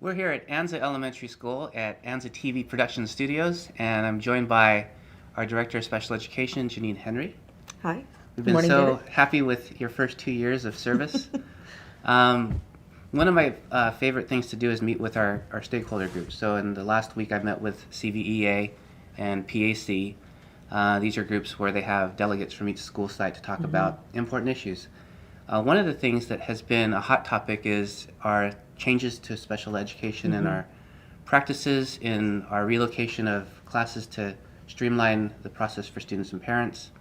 We're here at Anza Elementary School at Anza TV Production Studios, and I'm joined by our Director of Special Education, Jenine Henry. Hi. We've Good been morning, so David. happy with your first 2 years of service. um, One of my favorite things to do is meet with our stakeholder groups. So in the last week, I met with CVEA and PAC. These are groups where they have delegates from each school site to talk about important issues. One of the things that has been a hot topic is our changes to special education and our practices in our relocation of classes to streamline the process for students and parents.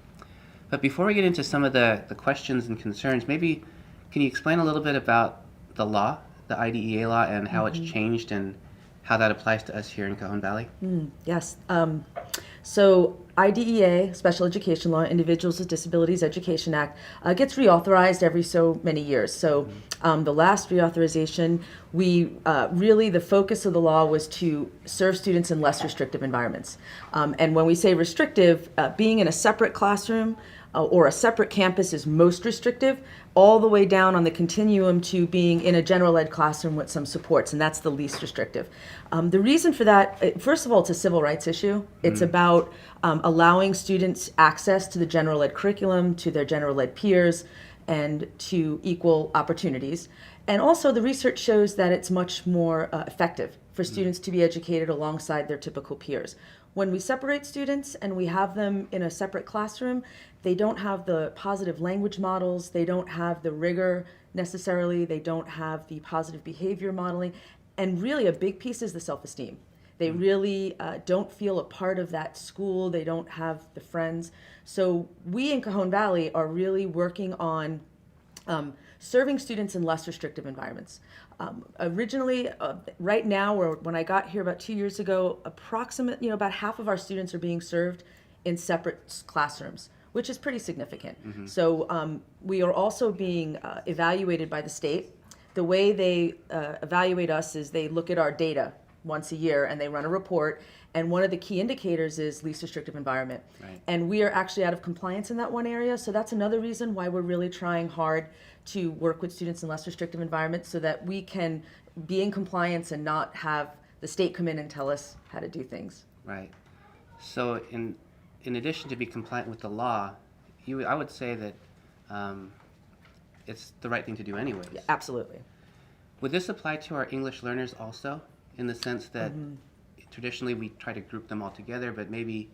But before we get into some of the questions and concerns, maybe can you explain a little bit about the law, the IDEA law, and how it's changed and how that applies to us here in Cajon Valley? Yes. So IDEA, Special Education Law, Individuals with Disabilities Education Act, gets reauthorized every so many years. So the last reauthorization, really the focus of the law was to serve students in less restrictive environments. And when we say restrictive, being in a separate classroom or a separate campus is most restrictive, all the way down on the continuum to being in a general ed classroom with some supports, and that's the least restrictive. The reason for that, first of all, it's a civil rights issue. It's about allowing students access to the general ed curriculum, to their general ed peers, and to equal opportunities. And also the research shows that it's much more effective for students to be educated alongside their typical peers. When we separate students and we have them in a separate classroom, they don't have the positive language models, they don't have the rigor necessarily, they don't have the positive behavior modeling, and really a big piece is the self-esteem. They really don't feel a part of that school, they don't have the friends. So we in Cajon Valley are really working on serving students in less restrictive environments. Originally, right now, or when I got here about 2 years ago, about half of our students are being served in separate classrooms, which is pretty significant. So we are also being evaluated by the state. The way they evaluate us is they look at our data once a year and they run a report. And one of the key indicators is least restrictive environment. Right. And we are actually out of compliance in that one area. So that's another reason why we're really trying hard to work with students in less restrictive environments so that we can be in compliance and not have the state come in and tell us how to do things. Right. So in addition to be compliant with the law, I would say that it's the right thing to do anyways. Yeah, absolutely. Would this apply to our English learners also, in the sense that traditionally we try to group them all together, but maybe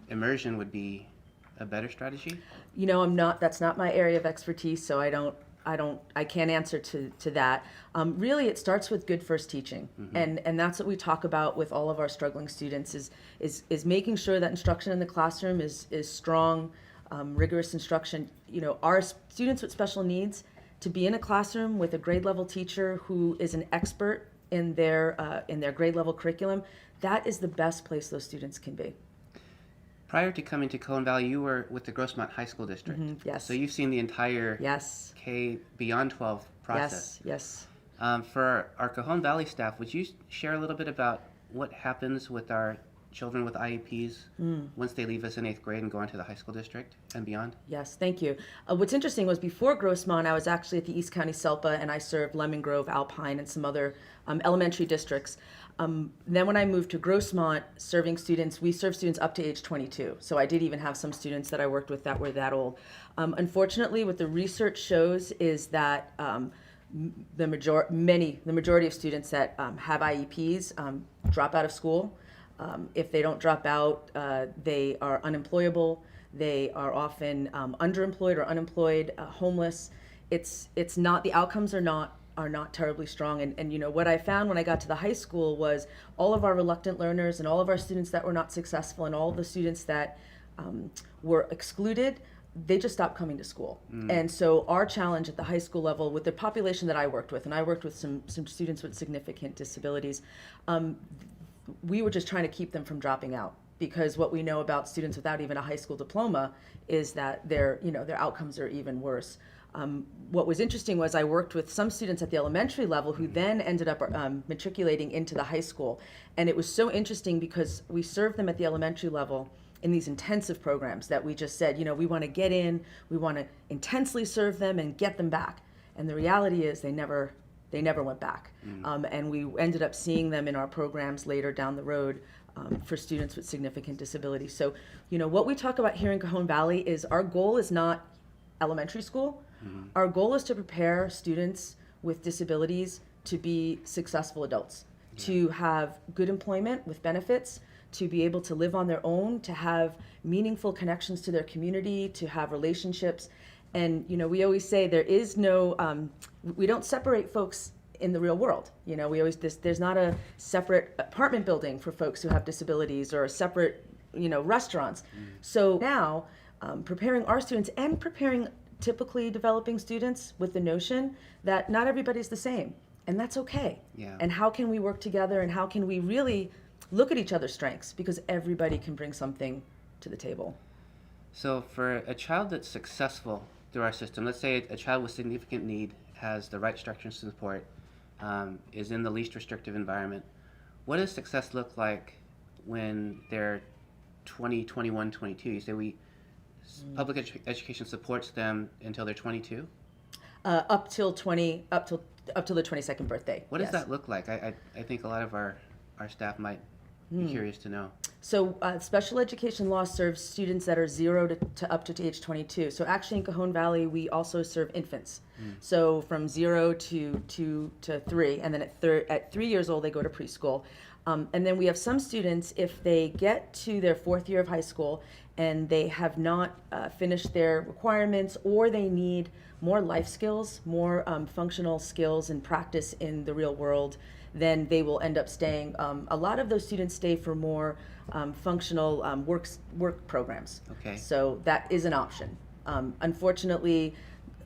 immersion would be a better strategy? You know, that's not my area of expertise, so I can't answer to that. Really, it starts with good first teaching, and that's what we talk about with all of our struggling students is making sure that instruction in the classroom is strong, rigorous instruction. You know, our students with special needs, to be in a classroom with a grade level teacher who is an expert in their grade level curriculum, that is the best place those students can be. Prior to coming to Cajon Valley, you were with the Grossmont High School District. Yes. So you've seen the entire Yes. K beyond 12 process. Yes. For our Cajon Valley staff, would you share a little bit about what happens with our children with IEPs once they leave us in 8th grade and go on to the high school district and beyond? Yes, thank you. What's interesting was before Grossmont, I was actually at the East County SELPA, and I served Lemon Grove, Alpine, and some other elementary districts. Then when I moved to Grossmont, we serve students up to age 22. So I did even have some students that I worked with that were that old. Unfortunately, what the research shows is that the majority of students that have IEPs drop out of school. If they don't drop out, they are unemployable. They are often underemployed or unemployed, homeless. It's not, the outcomes are not terribly strong. And you know what I found when I got to the high school was all of our reluctant learners and all of our students that were not successful and all of the students that were excluded, they just stopped coming to school. And so our challenge at the high school level with the population that I worked with, and I worked with some students with significant disabilities, we were just trying to keep them from dropping out, because what we know about students without even a high school diploma is that their outcomes are even worse. What was interesting was I worked with some students at the elementary level who then ended up matriculating into the high school. And it was so interesting because we served them at the elementary level in these intensive programs that we just said, we want to get in, we want to intensely serve them and get them back. And the reality is they never They never went back. And we ended up seeing them in our programs later down the road for students with significant disabilities. So, what we talk about here in Cajon Valley is our goal is not elementary school. Our goal is to prepare students with disabilities to be successful adults, to have good employment with benefits, to be able to live on their own, to have meaningful connections to their community, to have relationships. And, we always say there is no, we don't separate folks in the real world. There's not a separate apartment building for folks who have disabilities or a separate, restaurants. So now, preparing our students and preparing typically developing students with the notion that not everybody's the same, and that's okay. Yeah. And how can we work together, and how can we really look at each other's strengths, because everybody can bring something to the table. So for a child that's successful through our system, let's say a child with significant need has the right structure and support, is in the least restrictive environment, what does success look like when they're 20, 21, 22? You say public education supports them until they're 22? Up till their 22nd birthday. What does that look like? I think a lot of our staff might be curious to know. So special education law serves students that are 0 to up to age 22. So actually in Cajon Valley, we also serve infants. So from 0 to 3, and then at 3 years old, they go to preschool. And then we have some students, if they get to their 4th year of high school and they have not finished their requirements, or they need more life skills, more functional skills and practice in the real world, then they will end up staying. A lot of those students stay for more functional work programs. Okay. So that is an option. Unfortunately,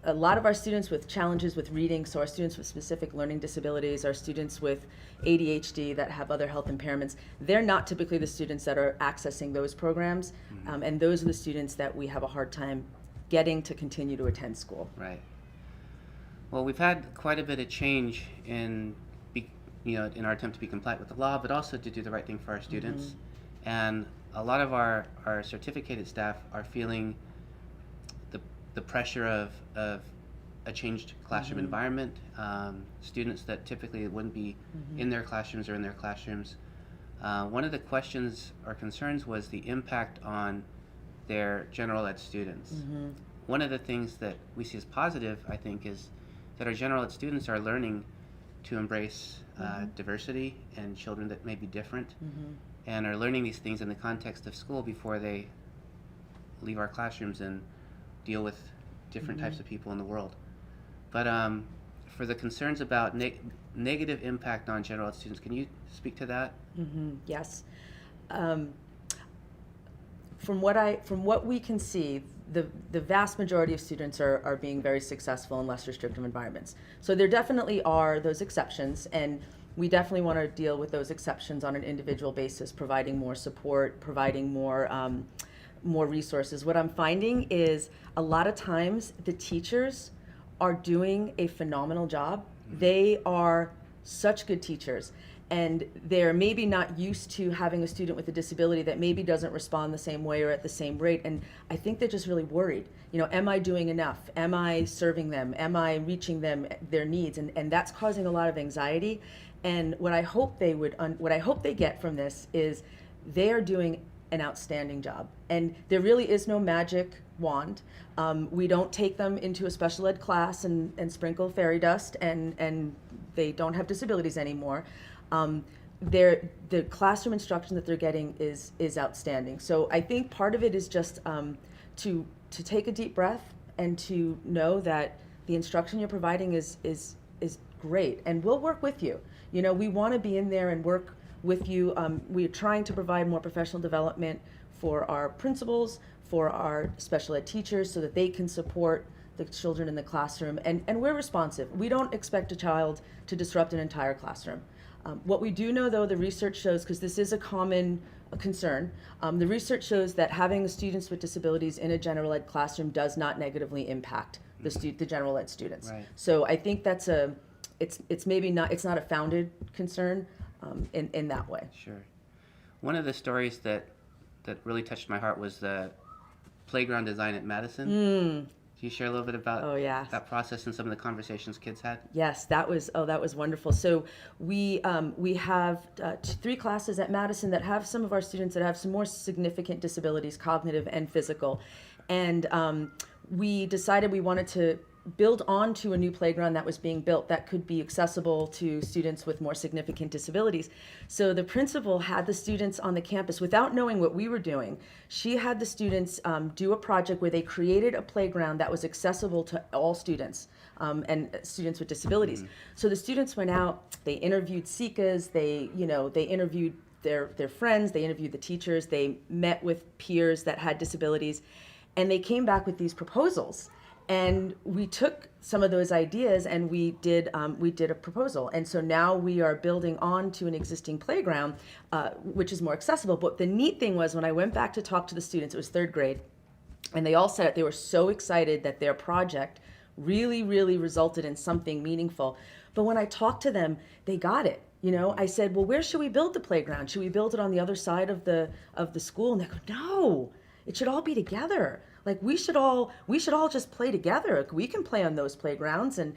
a lot of our students with challenges with reading, so our students with specific learning disabilities, our students with ADHD that have other health impairments, they're not typically the students that are accessing those programs, and those are the students that we have a hard time getting to continue to attend school. Right. Well, we've had quite a bit of change in our attempt to be compliant with the law, but also to do the right thing for our students. And a lot of our certificated staff are feeling the pressure of a changed classroom environment. Students that typically wouldn't be in their classrooms or in their classrooms. One of the questions or concerns was the impact on their general ed students. One of the things that we see as positive, I think, is that our general ed students are learning to embrace diversity and children that may be different, and are learning these things in the context of school before they leave our classrooms and deal with different types of people in the world. But for the concerns about negative impact on general ed students, can you speak to that? Yes. From what we can see, the vast majority of students are being very successful in less restrictive environments. So there definitely are those exceptions, and we definitely want to deal with those exceptions on an individual basis, providing more support, providing more resources. What I'm finding is a lot of times the teachers are doing a phenomenal job. They are such good teachers, and they're maybe not used to having a student with a disability that maybe doesn't respond the same way or at the same rate. And I think they're just really worried. Am I doing enough? Am I serving them? Am I reaching them, their needs? And that's causing a lot of anxiety. And what I hope they get from this is they are doing an outstanding job. And there really is no magic wand. We don't take them into a special ed class and sprinkle fairy dust and they don't have disabilities anymore. The classroom instruction that they're getting is outstanding. So I think part of it is just to take a deep breath and to know that the instruction you're providing is great, and we'll work with you. We want to be in there and work with you. We're trying to provide more professional development for our principals, for our special ed teachers, so that they can support the children in the classroom. And we're responsive. We don't expect a child to disrupt an entire classroom. What we do know, though, the research shows, because this is a common concern, the research shows that having students with disabilities in a general ed classroom does not negatively impact the general ed students. Right. So I think that's it's not a founded concern in that way. Sure. One of the stories that really touched my heart was the playground design at Madison. Do Can you share a little bit about Oh, yeah. that process and some of the conversations kids had? Yes, that was wonderful. So we have 3 classes at Madison that have some of our students that have some more significant disabilities, cognitive and physical, and we decided we wanted to build onto a new playground that was being built that could be accessible to students with more significant disabilities. So the principal had the students on the campus, without knowing what we were doing, she had the students do a project where they created a playground that was accessible to all students and students with disabilities. So the students went out, they interviewed SICAs, they interviewed their friends, they interviewed the teachers, they met with peers that had disabilities, and they came back with these proposals. And we took some of those ideas and we did a proposal. And so now we are building on to an existing playground, which is more accessible. But the neat thing was, when I went back to talk to the students, it was 3rd grade, and they all said it, they were so excited that their project really, really resulted in something meaningful. But when I talked to them, they got it. I said, well, where should we build the playground? Should we build it on the other side of the school? And they go, no, it should all be together. Like we should all just play together. We can play on those playgrounds, and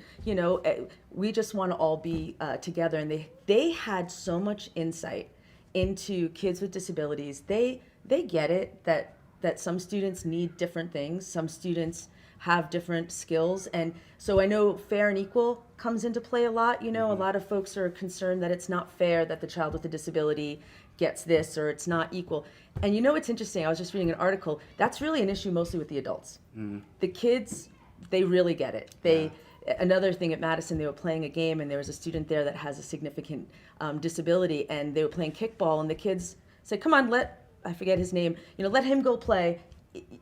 we just want to all be together. And they had so much insight into kids with disabilities. They get it that some students need different things. Some students have different skills, and so I know fair and equal comes into play a lot. A lot of folks are concerned that it's not fair that the child with a disability gets this, or it's not equal. And it's interesting, I was just reading an article, that's really an issue mostly with the adults. The kids, they really get it. Another thing at Madison, they were playing a game, and there was a student there that has a significant disability, and they were playing kickball, and the kids said, come on, I forget his name, let him go play.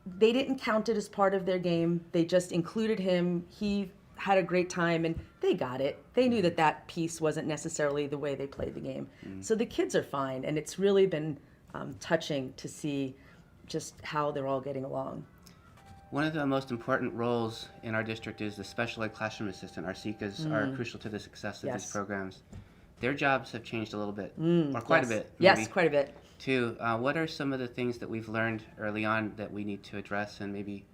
They didn't count it as part of their game. They just included him. He had a great time, and they got it. They knew that piece wasn't necessarily the way they played the game. So the kids are fine, and it's really been touching to see just how they're all getting along. One of the most important roles in our district is the special ed classroom assistant. Our SICAs are crucial to the success of these programs. Their jobs have changed a little bit, or quite a bit. Maybe, yes, quite a bit. Too. What are some of the things that we've learned early on that we need to address and maybe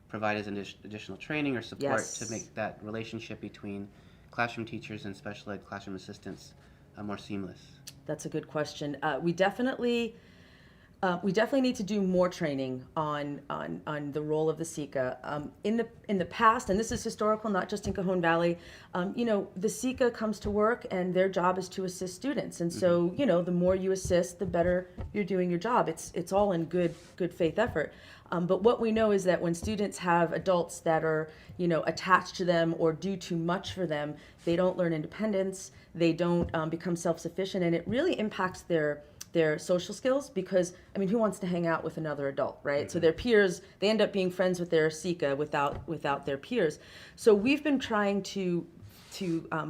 provide as additional training or support to make that relationship between classroom teachers and special ed classroom assistants more seamless? That's a good question. We definitely need to do more training on the role of the SICA. In the past, and this is historical, not just in Cajon Valley, the SICA comes to work and their job is to assist students. And so, the more you assist, the better you're doing your job. It's all in good faith effort. But what we know is that when students have adults that are, attached to them or do too much for them, they don't learn independence, they don't become self-sufficient, and it really impacts their social skills, because who wants to hang out with another adult, right? So their peers, they end up being friends with their SICA without their peers. So we've been trying to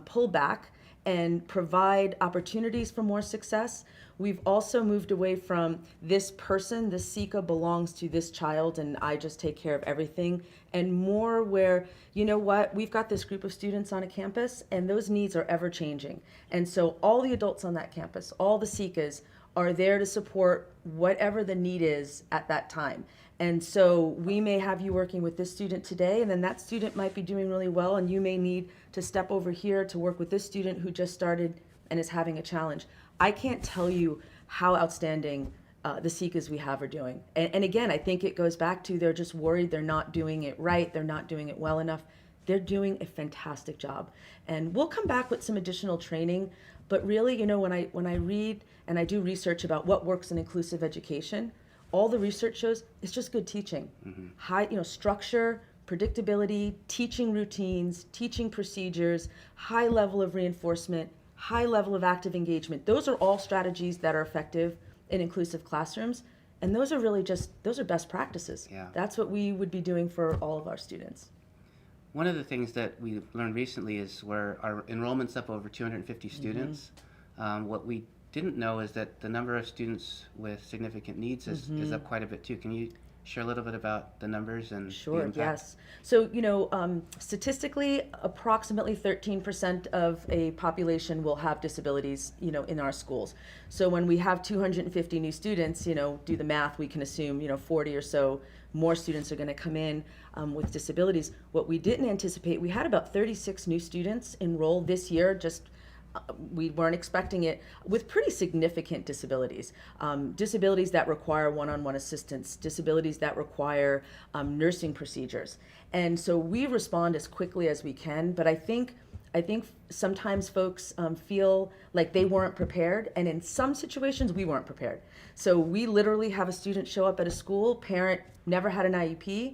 pull back and provide opportunities for more success. We've also moved away from this person, this SICA belongs to this child and I just take care of everything, and more where, we've got this group of students on a campus and those needs are ever changing. And so all the adults on that campus, all the SICAs, are there to support whatever the need is at that time. And so we may have you working with this student today, and then that student might be doing really well, and you may need to step over here to work with this student who just started and is having a challenge. I can't tell you how outstanding the SICAs we have are doing. And again, I think it goes back to they're just worried they're not doing it right, they're not doing it well enough. They're doing a fantastic job. And we'll come back with some additional training, but really, when I read and I do research about what works in inclusive education, all the research shows it's just good teaching. High, structure, predictability, teaching routines, teaching procedures, high level of reinforcement, high level of active engagement. Those are all strategies that are effective in inclusive classrooms. And those are best practices. Yeah. That's what we would be doing for all of our students. One of the things that we learned recently is where our enrollment's up over 250 students. What we didn't know is that the number of students with significant needs is up quite a bit too. Can you share a little bit about the numbers and the Sure, impact? yes. So, statistically, approximately 13% of a population will have disabilities, in our schools. So when we have 250 new students, do the math, we can assume, 40 or so more students are going to come in with disabilities. What we didn't anticipate, we had about 36 new students enroll this year, just we weren't expecting it, with pretty significant disabilities. Disabilities that require one-on-one assistance, disabilities that require nursing procedures. And so we respond as quickly as we can, but I think sometimes folks feel like they weren't prepared, and in some situations we weren't prepared. So we literally have a student show up at a school, parent never had an IEP,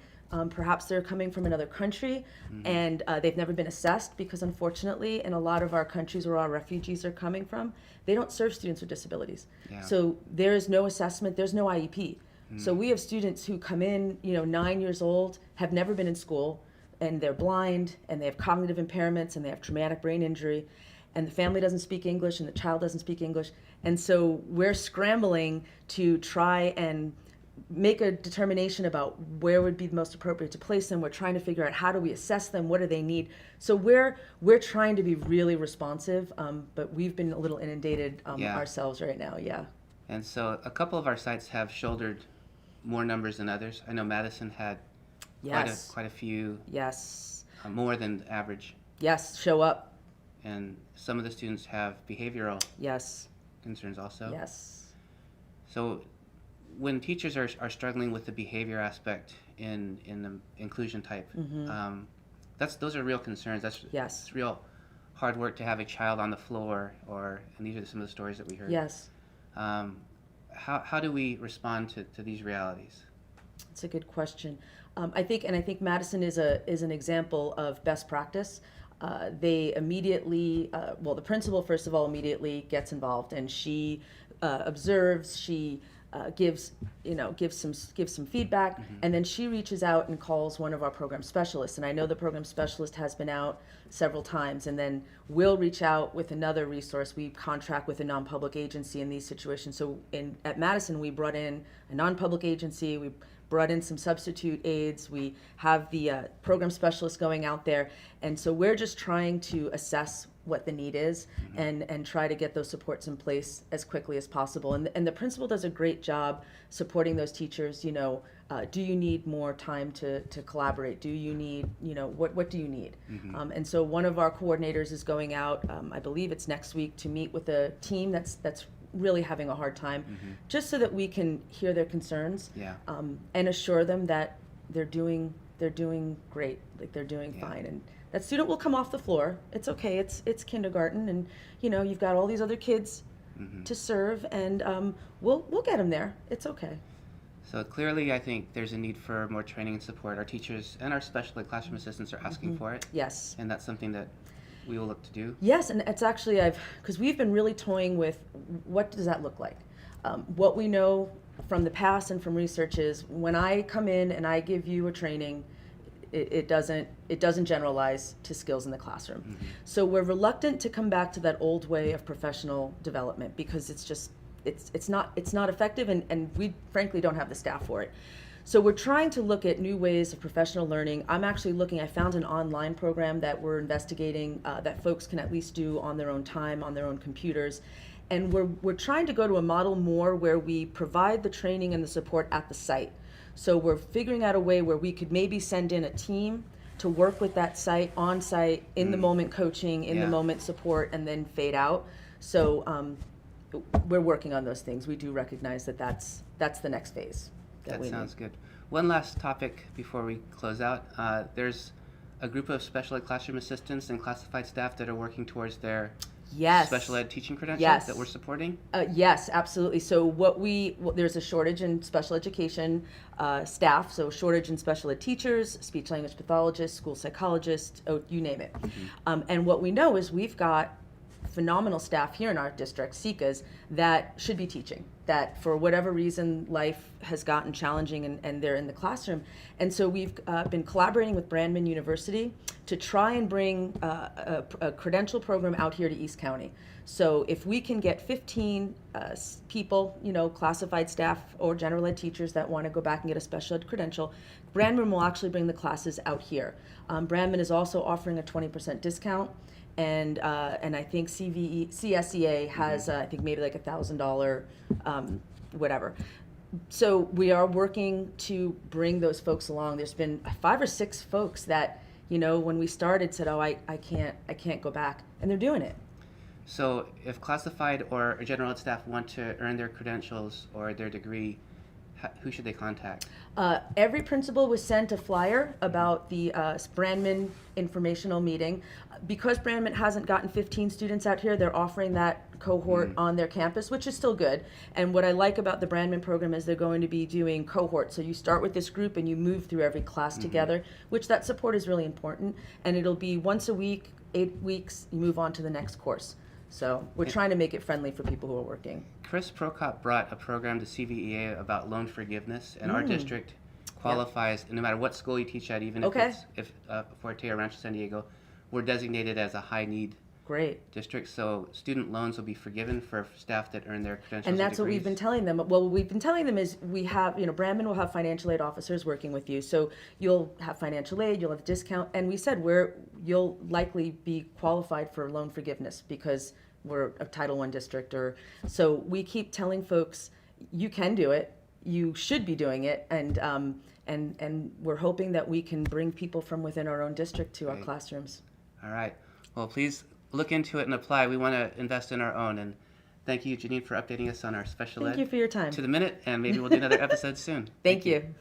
perhaps they're coming from another country, and they've never been assessed, because unfortunately in a lot of our countries where our refugees are coming from, they don't serve students with disabilities. Yeah. So there is no assessment, there's no IEP. So we have students who come in, 9 years old, have never been in school, and they're blind, and they have cognitive impairments, and they have traumatic brain injury, and the family doesn't speak English, and the child doesn't speak English. And so we're scrambling to try and make a determination about where would be the most appropriate to place them. We're trying to figure out, how do we assess them, what do they need. So we're trying to be really responsive, but we've been a little inundated ourselves right now. Yeah. And so a couple of our sites have shouldered more numbers than others. I know Madison had Yes. quite a few, Yes. more than average. Yes. Show up. And some of the students have behavioral Yes. concerns also. Yes. So when teachers are struggling with the behavior aspect in the inclusion type, those are real concerns. Yes. It's real hard work to have a child on the floor, and these are some of the stories that we heard. Yes. How do we respond to these realities? It's a good question. I think Madison is an example of best practice. They immediately, the principal, first of all, immediately gets involved, and she observes, she gives some feedback, and then she reaches out and calls one of our program specialists. And I know the program specialist has been out several times, and then we'll reach out with another resource. We contract with a non-public agency in these situations. So at Madison, we brought in a non-public agency. We brought in some substitute aides. We have the program specialist going out there. And so we're just trying to assess what the need is, and try to get those supports in place as quickly as possible. And the principal does a great job supporting those teachers. Do you need more time to collaborate? Do you need, what do you need? And so one of our coordinators is going out, I believe it's next week, to meet with a team that's really having a hard time, just so that we can hear their concerns, and assure them that they're doing great, like they're doing fine. And that student will come off the floor. It's okay. It's kindergarten, and you've got all these other kids to serve, and we'll get them there. It's okay. So clearly, I think there's a need for more training and support. Our teachers and our special ed classroom assistants are asking for it. Yes. And that's something that we will look to do. Yes, and it's actually, because we've been really toying with, what does that look like? What we know from the past and from research is, when I come in and I give you a training, it doesn't generalize to skills in the classroom. So we're reluctant to come back to that old way of professional development, because it's not effective, and we frankly don't have the staff for it. So we're trying to look at new ways of professional learning. I found an online program that we're investigating, that folks can at least do on their own time, on their own computers. And we're trying to go to a model more where we provide the training and the support at the site. So we're figuring out a way where we could maybe send in a team to work with that site, on site, in the moment coaching, in the moment support, and then fade out. So we're working on those things. We do recognize that that's the next phase. That sounds good. One last topic before we close out. There's a group of special ed classroom assistants and classified staff that are working towards their special ed teaching credentials that we're supporting? Yes, absolutely. So there's a shortage in special education staff, so shortage in special ed teachers, speech language pathologists, school psychologists, you name it. And what we know is we've got phenomenal staff here in our district, SICAs, that should be teaching, that for whatever reason life has gotten challenging and they're in the classroom. And so we've been collaborating with Brandman University to try and bring a credential program out here to East County. So if we can get 15 people, classified staff or general ed teachers that want to go back and get a special ed credential, Brandman will actually bring the classes out here. Brandman is also offering a 20% discount, and I think CSEA has I think maybe like $1,000 whatever. So we are working to bring those folks along. There's been 5 or 6 folks that when we started said, "Oh, I can't go back," and they're doing it. So if classified or general ed staff want to earn their credentials or their degree, who should they contact? Every principal was sent a flyer about the Brandman informational meeting. Because Brandman hasn't gotten 15 students out here, they're offering that cohort on their campus, which is still good. And what I like about the Brandman program is they're going to be doing cohorts. So you start with this group and you move through every class together, which that support is really important. And it'll be once a week, 8 weeks, you move on to the next course. So we're trying to make it friendly for people who are working. Chris Prokop brought a program to CVEA about loan forgiveness, and our district qualifies, no matter what school you teach at, even if it's Forte or Rancho San Diego, we're designated as a high need district. So student loans will be forgiven for staff that earn their credentials. And that's what we've been telling them. Well, what we've been telling them is we have, Brandman will have financial aid officers working with you. So you'll have financial aid, you'll have a discount. And we said you'll likely be qualified for loan forgiveness because we're a Title I district. So we keep telling folks, you can do it, you should be doing it, and we're hoping that we can bring people from within our own district to our classrooms. All right. Well, please look into it and apply. We want to invest in our own. And thank you, Jenine, for updating us on our special ed. Thank you for your time. To the minute, and maybe we'll do another episode soon. Thank you.